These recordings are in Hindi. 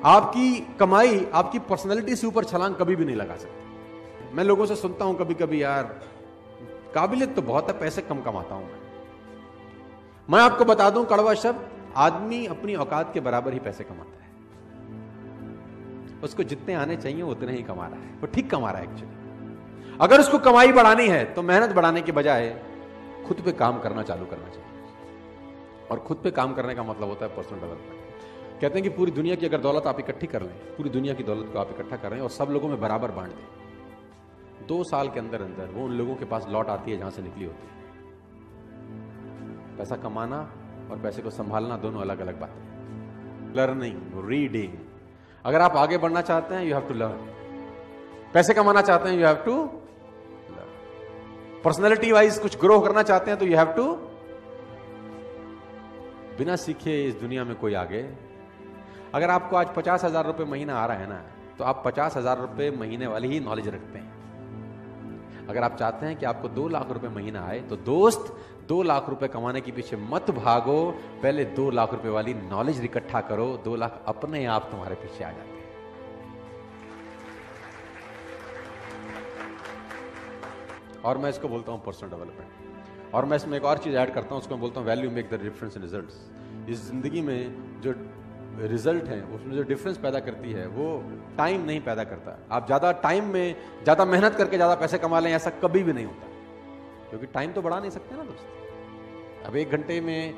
आपकी कमाई आपकी पर्सनैलिटी से ऊपर छलांग कभी भी नहीं लगा सकती। मैं लोगों से सुनता हूं कभी कभी, यार काबिलियत तो बहुत है, पैसे कम कमाता हूं मैं आपको बता दूं कड़वा शब्द, आदमी अपनी औकात के बराबर ही पैसे कमाता है। उसको जितने आने चाहिए उतने ही कमा रहा है, वो ठीक कमा रहा है एक्चुअली। अगर उसको कमाई बढ़ानी है तो मेहनत बढ़ाने के बजाय खुद पे काम करना चालू करना चाहिए। और खुद पे काम करने का मतलब होता है पर्सनल डेवलपमेंट। कहते हैं कि पूरी दुनिया की अगर दौलत आप इकट्ठी कर लें, पूरी दुनिया की दौलत को आप इकट्ठा कर रहे हैं और सब लोगों में बराबर बांट दें, 2 साल के अंदर अंदर वो उन लोगों के पास लौट आती है जहां से निकली होती है। पैसा कमाना और पैसे को संभालना दोनों अलग अलग बातें। लर्निंग, रीडिंग, अगर आप आगे बढ़ना चाहते हैं यू हैव टू लर्न। पैसे कमाना चाहते हैं you have to learn. Personality wise कुछ ग्रो करना चाहते हैं तो यू हैव टू। बिना सीखे इस दुनिया में कोई आगे। अगर आपको आज 50,000 रुपए महीना आ रहा है ना, तो आप 50,000 रुपए महीने वाली ही नॉलेज रखते हैं। अगर आप चाहते हैं कि आपको 2 लाख रुपए महीना आए, तो दोस्त 2 लाख रुपए कमाने के पीछे मत भागो, पहले 2 लाख रुपए वाली नॉलेज इकट्ठा करो। 2 लाख अपने आप तुम्हारे पीछे आ जाते हैं। और मैं इसको बोलता हूं पर्सनल डेवलपमेंट। और मैं इसमें एक और चीज ऐड करता हूं, उसको मैं बोलता हूं value make the difference in results. इस जिंदगी में जो रिजल्ट है, उसमें जो डिफरेंस पैदा करती है वो टाइम नहीं पैदा करता। आप ज्यादा टाइम में ज्यादा मेहनत करके ज्यादा पैसे कमा लें, ऐसा कभी भी नहीं होता, क्योंकि टाइम तो बढ़ा नहीं सकते ना दोस्त। अब 1 घंटे में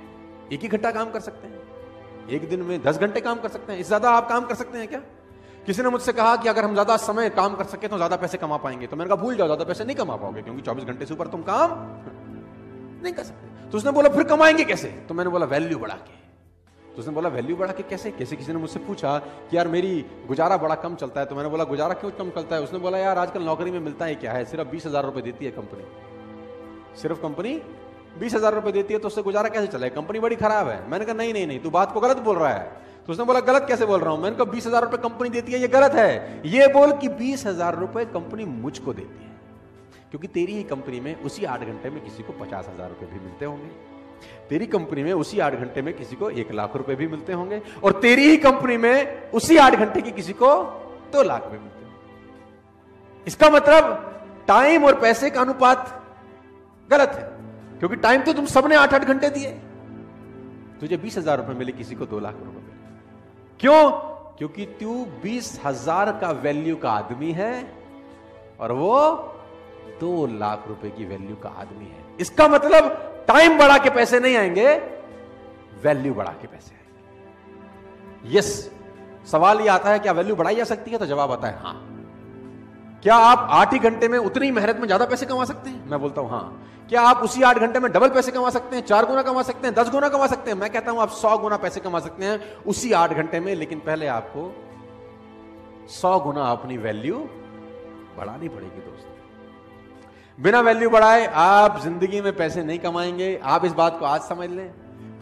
1 ही घंटा काम कर सकते हैं, 1 दिन में 10 घंटे काम कर सकते हैं। इससे ज्यादा आप काम कर सकते हैं क्या? किसी ने मुझसे कहा कि अगर हम ज्यादा समय काम कर सके तो ज्यादा पैसे कमा पाएंगे। तो मैंने कहा भूल जाओ, ज्यादा पैसे नहीं कमा पाओगे, क्योंकि 24 घंटे से ऊपर तुम काम नहीं कर सकते। तो उसने बोला फिर कमाएंगे कैसे? तो मैंने बोला वैल्यू बढ़ा के। तो उसने बोला वैल्यू बढ़ा के कैसे? किसी ने मुझसे पूछा कि यार मेरी गुजारा बड़ा कम चलता है। तो मैंने बोला गुजारा क्यों कम चलता है? उसने बोला यार आजकल नौकरी में मिलता है क्या है, सिर्फ 20,000 रुपए देती है कंपनी। सिर्फ कंपनी 20,000 रुपए देती है, तो उससे गुजारा कैसे चले? कंपनी बड़ी खराब है। मैंने कहा नहीं नहीं नहीं, तू बात को गलत बोल रहा है। तो उसने बोला गलत कैसे बोल रहा हूं? मैंने कहा 20,000 रुपए कंपनी देती है, ये गलत है। ये बोल कि 20,000 रुपए कंपनी मुझको देती है, क्योंकि तेरी ही कंपनी में उसी 8 घंटे में किसी को 50,000 रुपए भी मिलते होंगे। तेरी कंपनी में उसी 8 घंटे में किसी को 1 लाख रुपए भी मिलते होंगे, और तेरी ही कंपनी में उसी 8 घंटे की किसी को 2 लाख भी मिलते होंगे। इसका मतलब टाइम और पैसे का अनुपात गलत है, क्योंकि टाइम तो तुम सबने 8-8 घंटे दिए। तुझे 20,000 रुपए मिले, किसी को 2 लाख रुपए मिले। क्यों? क्योंकि तू 20,000 का वैल्यू का आदमी है और वो 2 लाख रुपए की वैल्यू का आदमी है। इसका मतलब टाइम बढ़ा के पैसे नहीं आएंगे, वैल्यू बढ़ा के पैसे आएंगे। यस, सवाल यह आता है क्या वैल्यू बढ़ाई जा सकती है? तो जवाब आता है हां। क्या आप 8 ही घंटे में उतनी मेहनत में ज्यादा पैसे कमा सकते हैं? मैं बोलता हूं हां। क्या आप उसी 8 घंटे में डबल पैसे कमा सकते हैं, 4 गुना कमा सकते हैं, 10 गुना कमा सकते हैं? मैं कहता हूं आप 100 गुना पैसे कमा सकते हैं उसी 8 घंटे में, लेकिन पहले आपको 100 गुना अपनी वैल्यू बढ़ानी पड़ेगी दोस्त। बिना वैल्यू बढ़ाए आप जिंदगी में पैसे नहीं कमाएंगे। आप इस बात को आज समझ लें,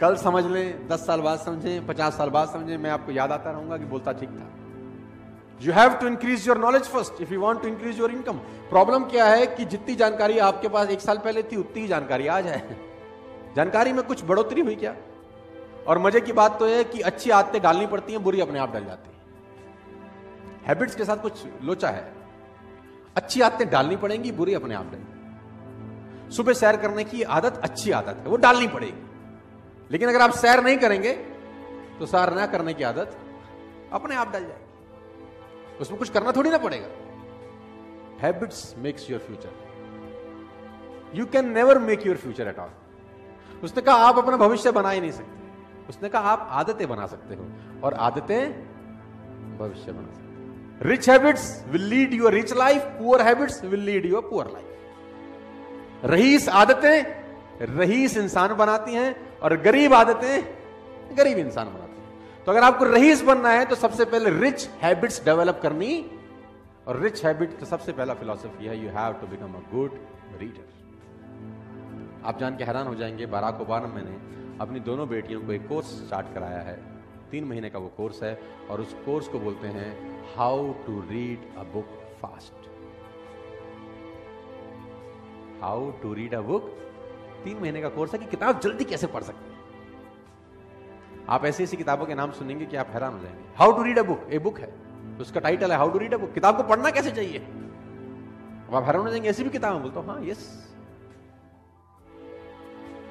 कल समझ लें, 10 साल बाद समझें, 50 साल बाद समझें, मैं आपको याद आता रहूंगा कि बोलता ठीक था। You have to increase your knowledge first if you want to increase your income. Problem क्या है कि जितनी जानकारी आपके पास 1 साल पहले थी, उतनी ही जानकारी आज है। जानकारी में कुछ बढ़ोतरी हुई क्या? और मजे की बात तो है कि अच्छी आदतें डालनी पड़ती हैं, बुरी अपने आप डल जाती है। हैबिट्स के साथ कुछ लोचा है। अच्छी आदतें डालनी पड़ेंगी, बुरी अपने आप डलेंगी। सुबह सैर करने की आदत अच्छी आदत है, वो डालनी पड़ेगी। लेकिन अगर आप सैर नहीं करेंगे तो सैर ना करने की आदत अपने आप डल जाएगी, उसमें कुछ करना थोड़ी ना पड़ेगा। Habits makes your future. You can never make your future at all. उसने कहा आप अपना भविष्य बना ही नहीं सकते। उसने कहा आप आदतें बना सकते हो, और आदतें भविष्य बना सकते हो। Rich habits will lead you a rich life, poor habits will lead you a poor life. रईस आदतें रईस इंसान बनाती हैं, और गरीब आदतें गरीब इंसान बनाती हैं। तो अगर आपको रईस बनना है तो सबसे पहले रिच हैबिट्स डेवलप करनी। और रिच हैबिट का सबसे पहला फिलॉसफी है you have to become a good reader. आप जान के हैरान हो जाएंगे, बराक ओबामा ने अपनी दोनों बेटियों को एक कोर्स स्टार्ट कराया है। 3 महीने का वो कोर्स है, और उस कोर्स को बोलते हैं how to read a book fast. How to read a book, 3 महीने का कोर्स है कि किताब जल्दी कैसे पढ़ सकते हैं। आप ऐसी ऐसी किताबों के नाम सुनेंगे कि आप हैरान हो जाएंगे। How to read a book, a book है, उसका टाइटल है how to read a book. किताब को पढ़ना कैसे चाहिए, अब आप हैरान हो जाएंगे, ऐसी भी किताब है। बोलता हूं हाँ यस,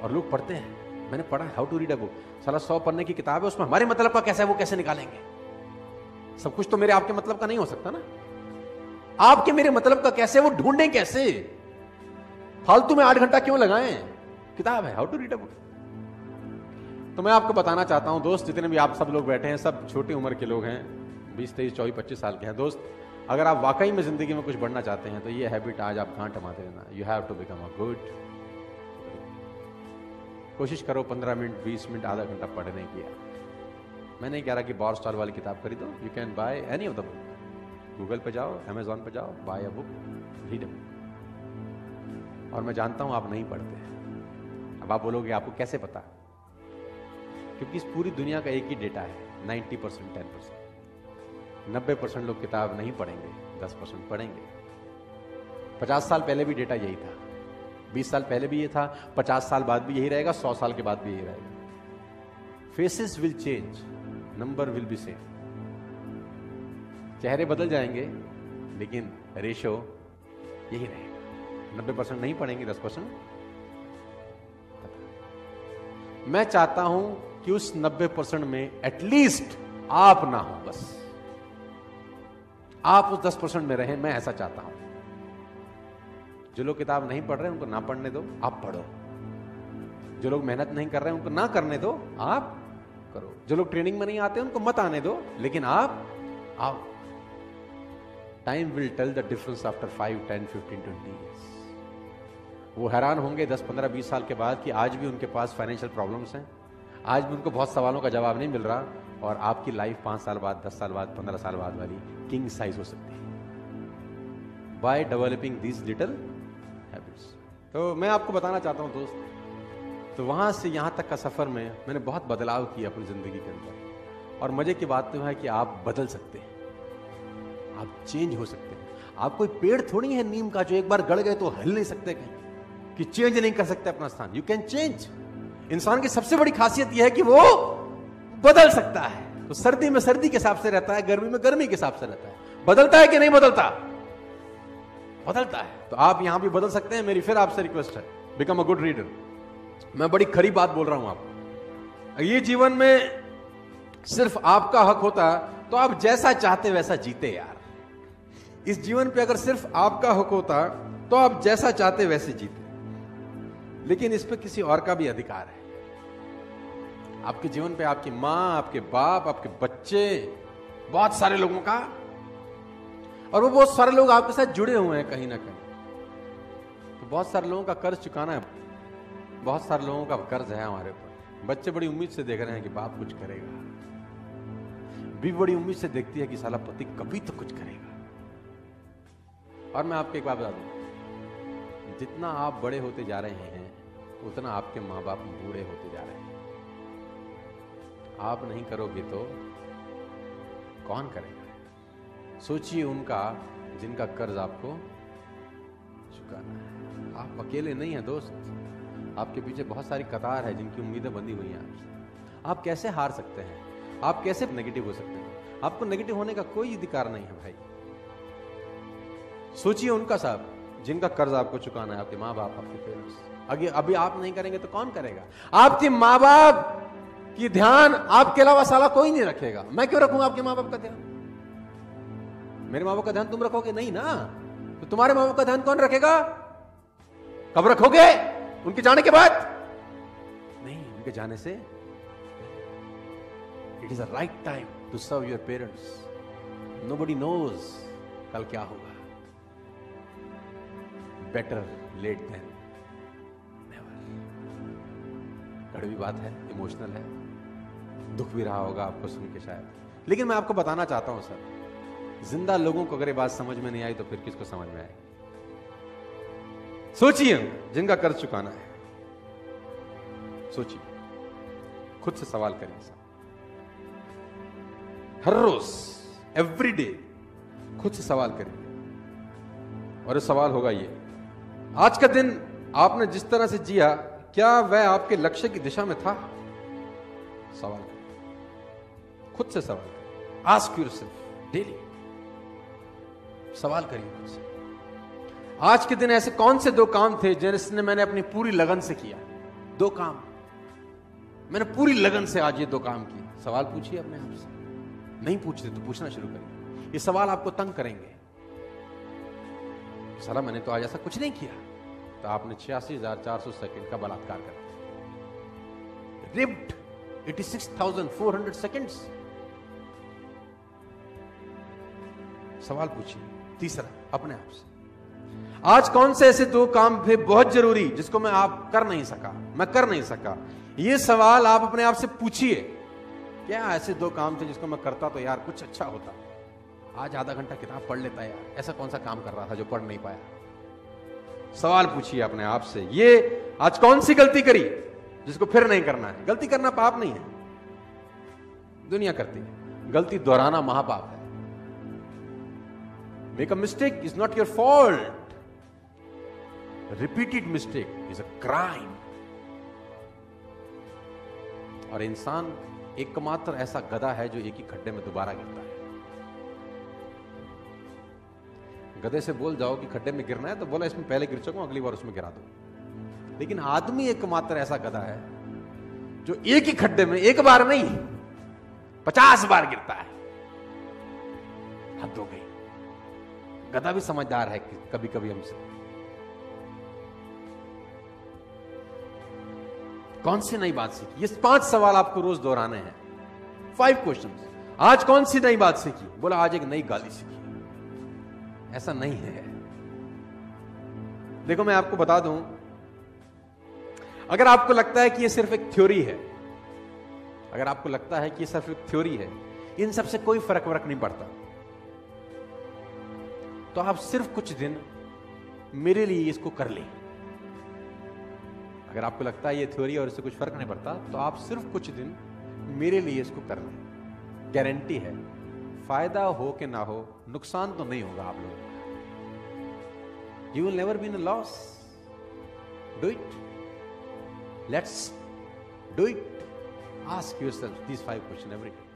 और लोग पढ़ते हैं। मैंने पढ़ा how to read a book, साला 100 पन्ने की किताब है, उसमें हमारे मतलब का कैसा है वो कैसे निकालेंगे। सब कुछ तो मेरे आपके मतलब का नहीं हो सकता ना, आपके मेरे मतलब का कैसे, वो ढूंढें कैसे, फालतू में 8 घंटा क्यों लगाएं, किताब है how to read a book. तो मैं आपको बताना चाहता हूं दोस्त, जितने भी आप सब लोग बैठे हैं, सब छोटी उम्र के लोग हैं, 20, 23, 24, 25 साल के हैं। दोस्त, अगर आप वाकई में जिंदगी में कुछ बढ़ना चाहते हैं तो ये हैबिट आज आप गांठ मारते रहना, you have to become a good. कोशिश करो 15 मिनट, 20 मिनट, आधा घंटा पढ़ने की। मैं नहीं कह रहा कि बॉर स्टॉल वाली किताब खरीदो, you can buy any of the book. Google पे जाओ, अमेजॉन पे जाओ, buy a book, read a book. और मैं जानता हूं आप नहीं पढ़ते। अब आप बोलोगे आपको कैसे पता, क्योंकि इस पूरी दुनिया का एक ही डेटा है, 90%, 10%। 90% लोग किताब नहीं पढ़ेंगे, 10% पढ़ेंगे। 50 साल पहले भी डेटा यही था, 20 साल पहले भी ये था, 50 साल बाद भी यही रहेगा, 100 साल के बाद भी यही रहेगा। Faces will change, number will be same. चेहरे बदल जाएंगे लेकिन रेशो यही रहेगा। 90% नहीं पढ़ेंगे, 10%। मैं चाहता हूं कि उस 90% में एटलीस्ट आप ना हो, बस आप उस 10% में रहें, मैं ऐसा चाहता हूं। जो लोग किताब नहीं पढ़ रहे उनको ना पढ़ने दो, आप पढ़ो। जो लोग मेहनत नहीं कर रहे उनको ना करने दो, आप करो। जो लोग ट्रेनिंग में नहीं आते उनको मत आने दो, लेकिन आप आओ। Time will tell the difference after 5, 10, 15, 20 years। वो हैरान होंगे 10, 15, 20 साल के बाद कि आज भी उनके पास फाइनेंशियल प्रॉब्लम्स हैं, आज भी उनको बहुत सवालों का जवाब नहीं मिल रहा, और आपकी लाइफ 5 साल बाद, 10 साल बाद, 15 साल बाद वाली किंग साइज हो सकती है by developing these little habits. तो मैं आपको बताना चाहता हूं दोस्त, तो वहां से यहां तक का सफर में मैंने बहुत बदलाव किया अपनी जिंदगी के अंदर। और मजे की बात तो है कि आप बदल सकते हैं, आप चेंज हो सकते हैं। आप कोई पेड़ थोड़ी है नीम का जो एक बार गड़ गए तो हिल नहीं सकते कहीं, कि चेंज नहीं कर सकते अपना स्थान। You can change. इंसान की सबसे बड़ी खासियत यह है कि वो बदल सकता है। तो सर्दी में सर्दी के हिसाब से रहता है, गर्मी में गर्मी के हिसाब से रहता है। बदलता है कि नहीं बदलता? बदलता है। तो आप यहां भी बदल सकते हैं। मेरी फिर आपसे रिक्वेस्ट है, बिकम अ गुड रीडर। मैं बड़ी खरी बात बोल रहा हूं आपको। ये जीवन में सिर्फ आपका हक होता तो आप जैसा चाहते वैसा जीते यार। इस जीवन पे अगर सिर्फ आपका हक होता तो आप जैसा चाहते वैसे जीते, लेकिन इस पे किसी और का भी अधिकार है। आपके जीवन पे आपकी मां, आपके बाप, आपके बच्चे, बहुत सारे लोगों का, और वो बहुत सारे लोग आपके साथ जुड़े हुए हैं कहीं ना कहीं। तो बहुत सारे लोगों का कर्ज चुकाना है, बहुत सारे लोगों का कर्ज है हमारे ऊपर। बच्चे बड़ी उम्मीद से देख रहे हैं कि बाप कुछ करेगा, भी बड़ी उम्मीद से देखती है कि साला पति कभी तो कुछ करेगा। और मैं आपको एक बात बता दूं, जितना आप बड़े होते जा रहे हैं उतना आपके माँ बाप बूढ़े होते जा रहे हैं। आप नहीं करोगे तो कौन करेगा? सोचिए उनका जिनका कर्ज आपको चुकाना है। आप अकेले नहीं हैं दोस्त, आपके पीछे बहुत सारी कतार है जिनकी उम्मीदें बंधी हुई हैं आपसे। आप कैसे हार सकते हैं? आप कैसे नेगेटिव हो सकते हैं? आपको नेगेटिव होने का कोई अधिकार नहीं है भाई। सोचिए उनका साहब जिनका कर्ज आपको चुकाना है, आपके माँ बाप, आपके पेरेंट्स। अभी आप नहीं करेंगे तो कौन करेगा? आपके माँ बाप की ध्यान आपके अलावा साला कोई नहीं रखेगा। मैं क्यों रखूंगा आपके माँ बाप का ध्यान? मेरे माँ बाप का ध्यान तुम रखोगे नहीं ना, तो तुम्हारे माँ बाप का ध्यान कौन रखेगा? कब रखोगे? उनके जाने के बाद नहीं, उनके जाने से। It is a right time to serve your parents. Nobody knows कल क्या होगा। Better late than never. कड़वी बात है, इमोशनल है, दुख भी रहा होगा आपको सुन के शायद, लेकिन मैं आपको बताना चाहता हूं सर, जिंदा लोगों को अगर ये बात समझ में नहीं आई तो फिर किसको समझ में आएगी? सोचिए जिनका कर्ज चुकाना है, सोचिए, खुद से सवाल करिए साहब, हर रोज, एवरी डे खुद से सवाल करिए। और ये सवाल होगा ये, आज का दिन आपने जिस तरह से जिया क्या वह आपके लक्ष्य की दिशा में था? सवाल करिए। खुद से सवाल करिए, आस्क योरसेल्फ डेली, सवाल करिए खुद से, आज के दिन ऐसे कौन से 2 काम थे जिसने मैंने अपनी पूरी लगन से किया? 2 काम मैंने पूरी लगन से आज ये 2 काम किए। सवाल पूछिए अपने आप से। नहीं पूछते तो पूछना शुरू करिए। ये सवाल आपको तंग करेंगे। साला मैंने तो आज ऐसा कुछ नहीं किया, तो आपने 86,400 सेकंड का बलात्कार कर दिया। Ripped 86,400 seconds. सवाल पूछिए। तीसरा, अपने आप से, आज कौन से ऐसे 2 काम थे बहुत जरूरी जिसको मैं कर नहीं सका? ये सवाल आप अपने आप से पूछिए। क्या ऐसे 2 काम थे जिसको मैं करता तो यार कुछ अच्छा होता? आज आधा घंटा किताब पढ़ लेता यार, ऐसा कौन सा काम कर रहा था जो पढ़ नहीं पाया? सवाल पूछिए अपने आप से। ये आज कौन सी गलती करी जिसको फिर नहीं करना है? गलती करना पाप नहीं है, दुनिया करती है। गलती दोहराना महापाप है। Make a mistake is not your fault. Repeated mistake is a crime. और इंसान एकमात्र ऐसा गधा है जो एक ही खड्डे में दोबारा गिरता है। गधे से बोल जाओ कि खड्डे में गिरना है तो बोला इसमें पहले गिर चुका हूं, अगली बार उसमें गिरा दो। लेकिन आदमी एकमात्र ऐसा गधा है जो एक ही खड्डे में एक बार नहीं 50 बार गिरता है। हद हो गई। गधा भी समझदार है कभी कभी हमसे। कौन सी नई बात सीखी? ये 5 सवाल आपको रोज दोहराने हैं। 5 क्वेश्चंस। आज कौन सी नई बात सीखी? बोला आज एक नई गाली सीखी। ऐसा नहीं है। देखो मैं आपको बता दूं, अगर आपको लगता है कि ये सिर्फ एक थ्योरी है, अगर आपको लगता है कि ये सिर्फ एक थ्योरी है, इन सबसे कोई फर्क नहीं पड़ता, तो आप सिर्फ कुछ दिन मेरे लिए इसको कर लें। अगर आपको लगता है ये थ्योरी और इससे कुछ फर्क नहीं पड़ता, तो आप सिर्फ कुछ दिन मेरे लिए इसको कर लें। गारंटी है, फायदा हो कि ना हो, नुकसान तो नहीं होगा आप लोगों का। You will never be in loss. Do it. Let's do it. Ask yourself these 5 question every day.